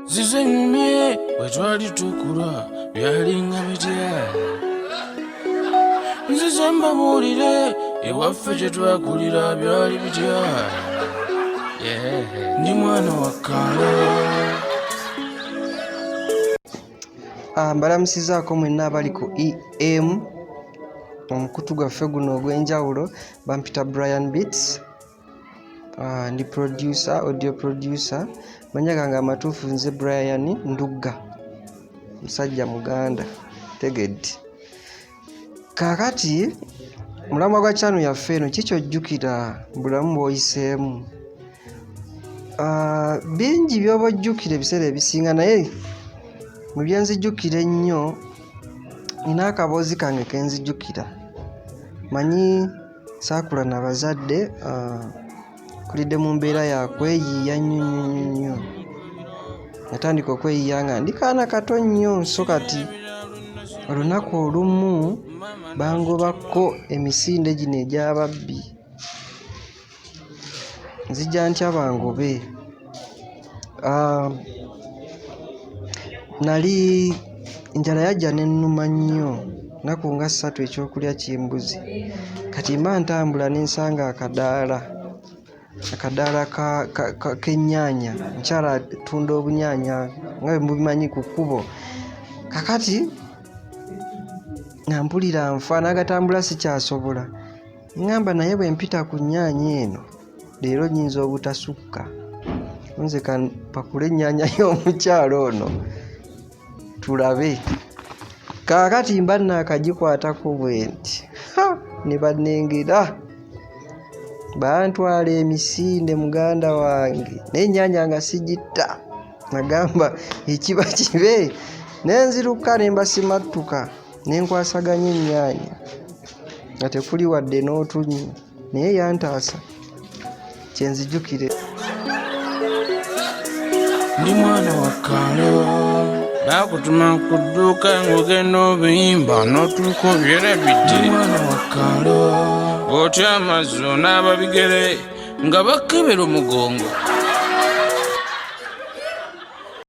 Zizengumye bwe twali tukula byalinga bitya. Nzize mbabuulire ewaffe gye twakulira byali bitya. Ndi mwana wa Kaalo. Mbalamusizaako mwenna abali ku EM omukutu gwaffe guno ogw'enjawulo. Bampita Brian Beats. Ndi producer, audio producer. Manya gange amatuufu nze Brian Ndugga, musajja muganda tegedde. Kaakati mulamwa gwa channel yaffe eno kikyojjukira bulamu bw'oyiseemu. Bingi by'oba ojjukira ebiseera ebisinga, naye mu byenzijjukira ennyo nina akaboozi kange kenzijjukira. Manyi saakula na bazadde, kulidde mu mbeera ya kweyiiya nnyo. Natandika okweyiiya nga ndi kaana kato nnyo, so kati olunaku olumu bangobako emisinde gino egy'ababbi. Nzija ntya bangobe. Nali enjala yajja nennuma nnyo, nnaku nga 3 ekyokulya ky'embuzi. Kati mba ntambula nensanga akadaala k'ennyaanya. Mukyala atunda obunyaanya nga bwe mubimanyi ku kkubo. Kakati nga mpulira nfa, n'agatambula sikyasobola. Ngamba naye bwe mpita ku nnyaanya eno leero nnyinza obutasukka. Nze kanpakule ennyaanya y'omukyala ono tulabe. Kaakati mba nnaakagikwatako bwe nti ne bannengera bantwala emisinde muganda wange, n'ennyaanya nga sigitta. Nagamba ekiba kibe, nenziruka ne mbasimattuka ne nkwasaganya ennyaanya nga tekuli wadde n'otunyi, naye yantaasa. Kyenzijjukire. Ndi mwana wa Kaalo. Bakutuma ku dduuka ng'ogenda obuyimba n'otuuka obyerabidde. Ndi mwana wa Kaalo. Otya amazzo n'ababigere nga bakebera omugongo.